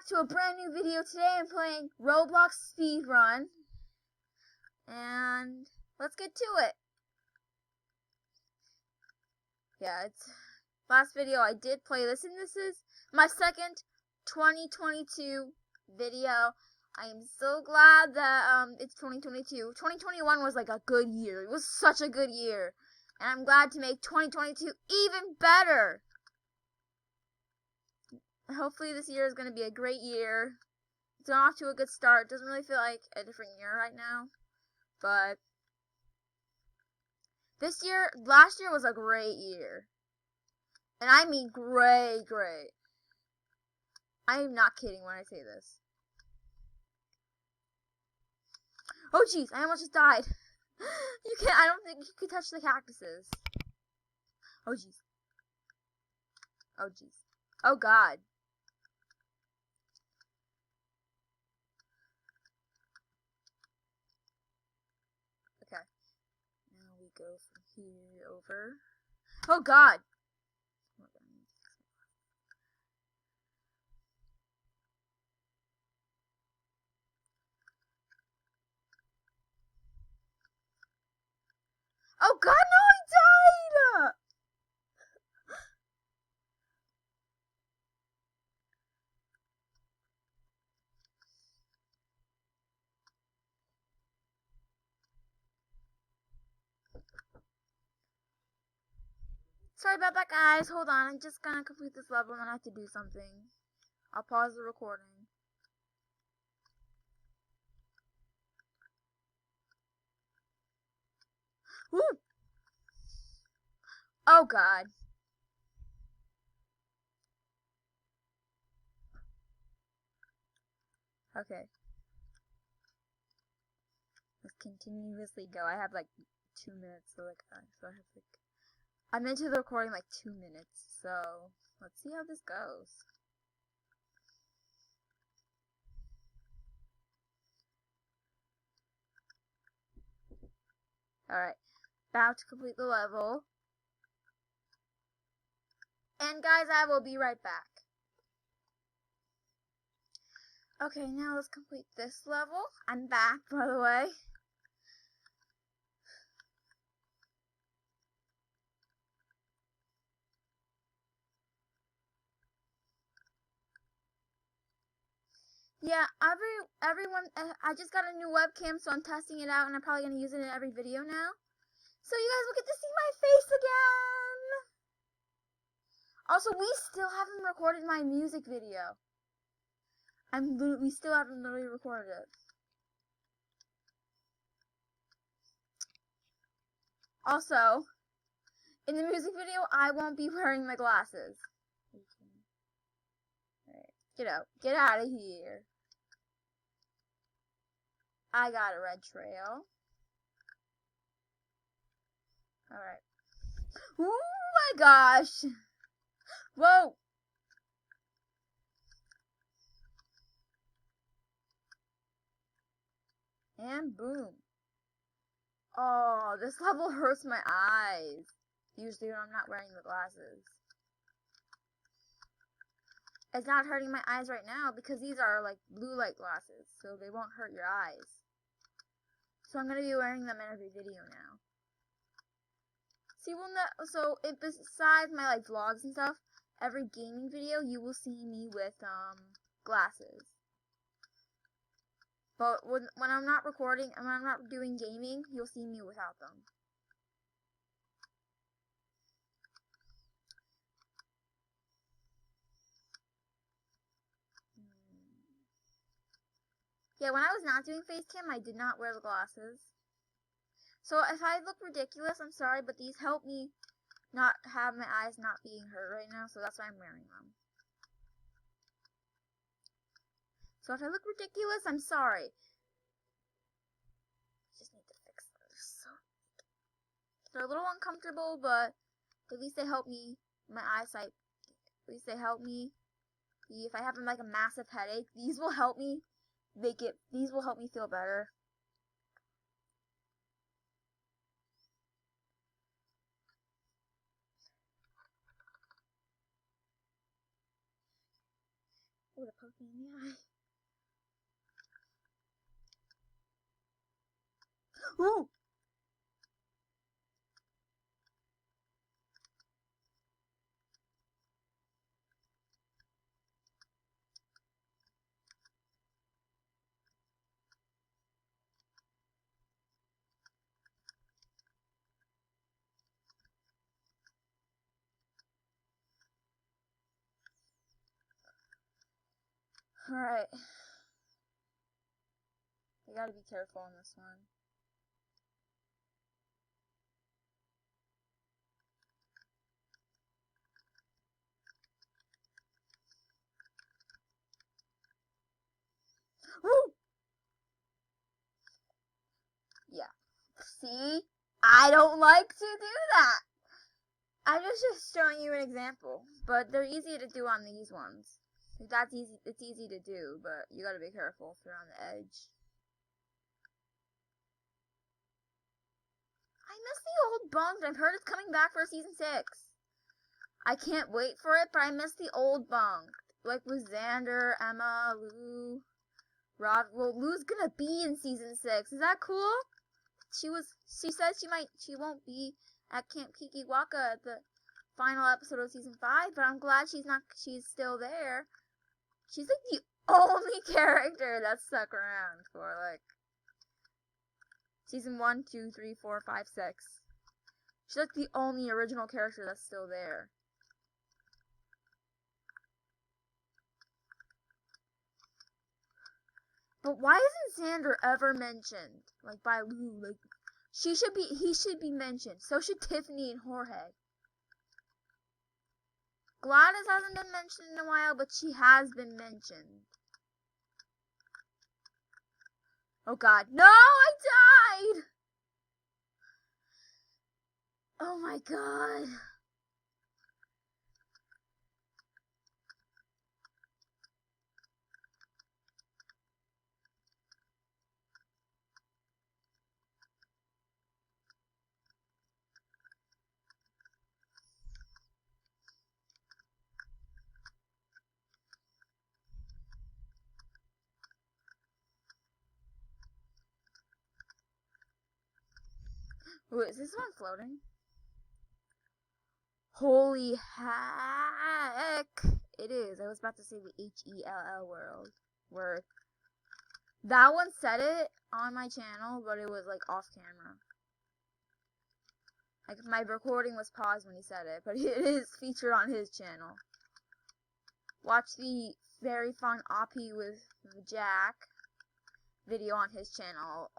back to a brand new video. Today I'm playing Roblox Speed Run, and let's get to it. Yeah, it's last video I did play this, and this is my second 2022 video. I am so glad that it's 2022. 2021 was like a good year. It was such a good year, and I'm glad to make 2022 even better. Hopefully this year is going to be a great year. It's off to a good start. It doesn't really feel like a different year right now. But last year was a great year. And I mean great. I am not kidding when I say this. Oh jeez, I almost just died. I don't think you can touch the cactuses. Oh jeez. Oh jeez. Oh god. Now we go from here over. Oh god! Oh god, no, I died! Sorry about that, guys. Hold on. I'm just gonna complete this level and then I have to do something. I'll pause the recording. Woo! Oh, God. Okay. Let's continuously go. I have like 2 minutes, so I have like... I'm into the recording like 2 minutes, so let's see how this goes. Alright, about to complete the level. And guys, I will be right back. Okay, now let's complete this level. I'm back, by the way. Yeah, everyone, I just got a new webcam, so I'm testing it out, and I'm probably going to use it in every video now. So you guys will get to see my face again! Also, we still haven't recorded my music video. We still haven't literally recorded it. Also, in the music video, I won't be wearing my glasses. Alright, get out of here. I got a red trail. Alright. Oh my gosh! Whoa! And boom. Oh, this level hurts my eyes. Usually when I'm not wearing the glasses. It's not hurting my eyes right now because these are like blue light glasses, so they won't hurt your eyes. So I'm going to be wearing them in every video now. See, so besides my like vlogs and stuff, every gaming video you will see me with glasses. But when I'm not recording and when I'm not doing gaming, you'll see me without them. Yeah, when I was not doing Facecam, I did not wear the glasses. So if I look ridiculous, I'm sorry, but these help me not have my eyes not being hurt right now, so that's why I'm wearing them. So if I look ridiculous, I'm sorry. Just need to fix them. They're a little uncomfortable, but at least they help me, my eyesight, at least they help me. If I have like a massive headache, these will help me these will help me feel better. Oh, it poked me in the eye. Ooh! Alright. I gotta be careful on this one. Woo! Yeah. See? I don't like to do that. I'm just showing you an example. But they're easy to do on these ones. Like that's easy. It's easy to do, but you gotta be careful if you're on the edge. I miss the old bunk. I've heard it's coming back for season 6. I can't wait for it, but I miss the old bunk. Like with Xander, Emma, Lou, Rob. Well, Lou's gonna be in season 6. Is that cool? She said she won't be at Camp Kikiwaka at the final episode of season 5, but I'm glad she's still there. She's like the only character that stuck around for like season 1, 2, 3, 4, 5, 6. She's like the only original character that's still there. But why isn't Xander ever mentioned? Like by Lou, like he should be mentioned. So should Tiffany and Jorge. Gladys hasn't been mentioned in a while, but she has been mentioned. Oh god. No, I died! Oh my god. Wait, is this one floating? Holy heck! It is. I was about to say the H-E-L-L word. That one said it on my channel, but it was like off camera. Like my recording was paused when he said it, but it is featured on his channel. Watch the very fun Oppie with Jack video on his channel.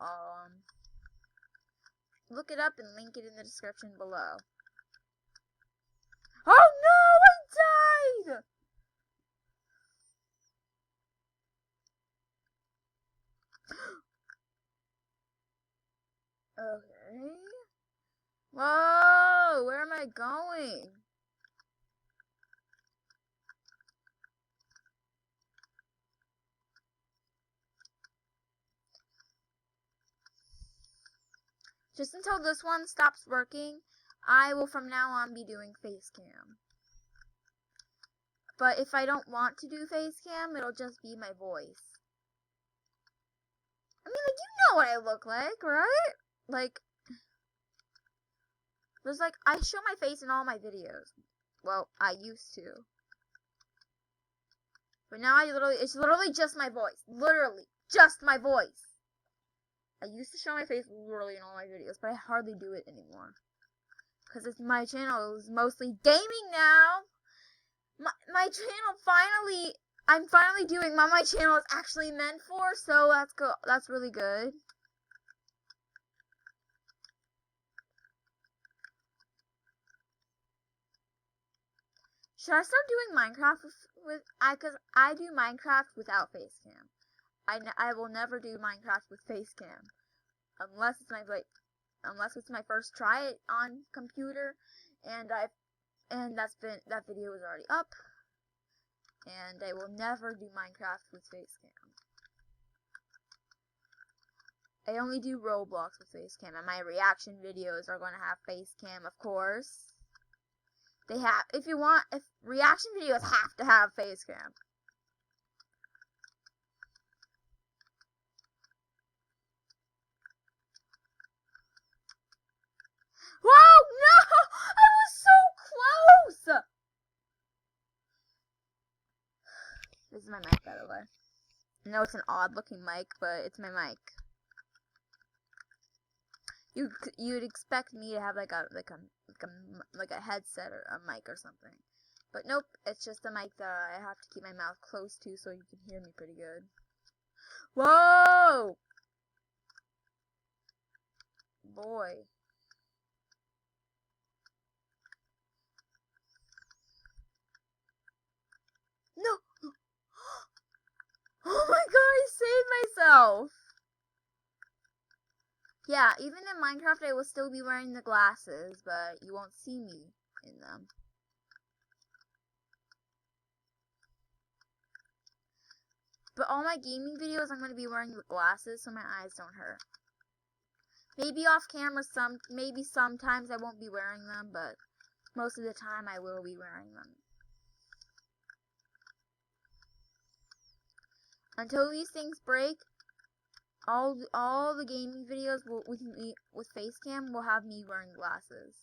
Look it up and link it in the description below. Oh no, I died! Okay. Whoa, where am I going? Just until this one stops working, I will from now on be doing Facecam. But if I don't want to do Facecam, it'll just be my voice. I mean, like, you know what I look like, right? Like, there's like, I show my face in all my videos. Well, I used to. But now it's literally just my voice. Literally, just my voice. I used to show my face literally in all my videos, but I hardly do it anymore. Because my channel is mostly gaming now. My channel I'm finally doing what my channel is actually meant for, so that's really good. Should I start doing Minecraft because I do Minecraft without Facecam. I will never do Minecraft with Facecam unless it's my first try it on computer, and that video is already up, and I will never do Minecraft with Facecam. I only do Roblox with Facecam, and my reaction videos are going to have Facecam, of course. If reaction videos have to have Facecam. This is my mic, by the way. I know it's an odd looking mic, but it's my mic. You'd expect me to have like a headset or a mic or something. But nope, it's just a mic that I have to keep my mouth close to so you can hear me pretty good. Whoa! Boy. No! Oh my god, I saved myself! Yeah, even in Minecraft I will still be wearing the glasses, but you won't see me in them. But all my gaming videos I'm going to be wearing the glasses so my eyes don't hurt. Maybe off camera maybe sometimes I won't be wearing them, but most of the time I will be wearing them. Until these things break, all the gaming videos with Facecam will have me wearing glasses.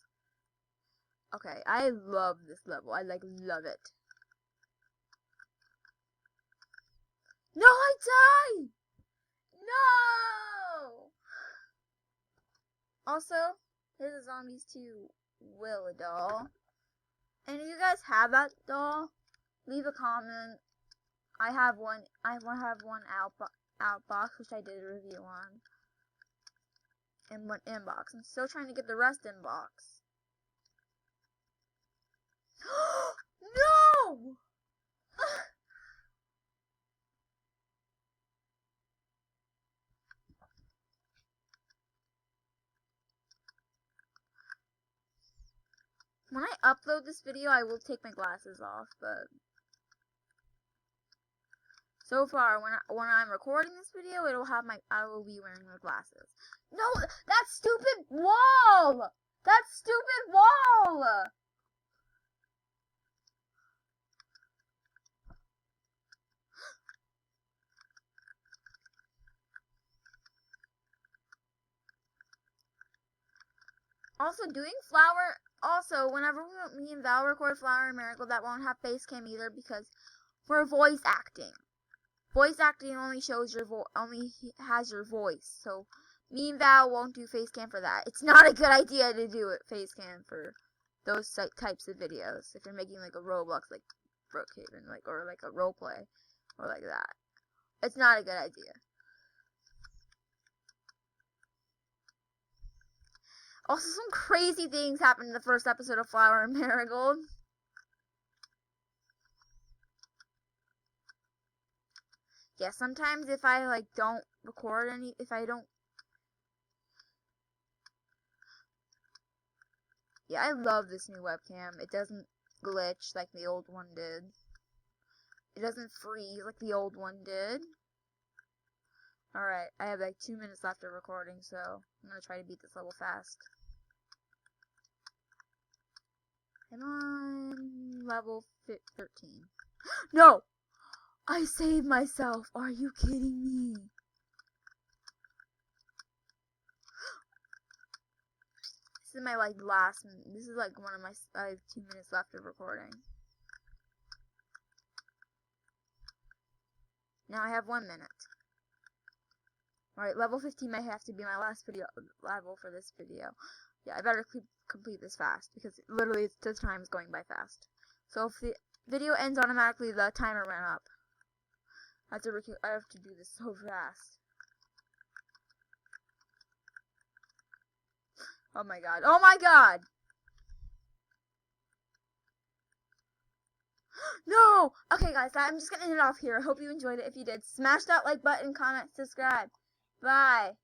Okay, I love this level. I love it. No, I died! No! Also, here's a Zombies 2 Willa doll. And if you guys have that doll, leave a comment. I have one outbox, which I did a review on. And one inbox. I'm still trying to get the rest inbox. No! When I upload this video, I will take my glasses off, but so far, when I'm recording this video, I will be wearing my glasses. No, that stupid wall! That stupid wall! Also, whenever me and Val record Flower and Miracle, that won't have Facecam either because we're voice acting. Voice acting only shows only has your voice, so me and Val won't do Facecam for that. It's not a good idea to do it Facecam for those types of videos. If you're making like a Roblox, like Brookhaven, or like a roleplay, or like that, it's not a good idea. Also, some crazy things happened in the first episode of Flower and Marigold. Yeah, sometimes if I don't record yeah, I love this new webcam. It doesn't glitch like the old one did. It doesn't freeze like the old one did. Alright, I have like 2 minutes left of recording, so I'm gonna try to beat this level fast. I'm on level 13. No! I saved myself! Are you kidding me? This is my this is like one of my, I have 2 minutes left of recording. Now I have 1 minute. Alright, level 15 might have to be my last level for this video. Yeah, I better complete this fast, because literally the time is going by fast. So if the video ends automatically, the timer ran up. I have to do this so fast. Oh my god. Oh my god! No! Okay guys, I'm just gonna end it off here. I hope you enjoyed it. If you did, smash that like button, comment, subscribe. Bye.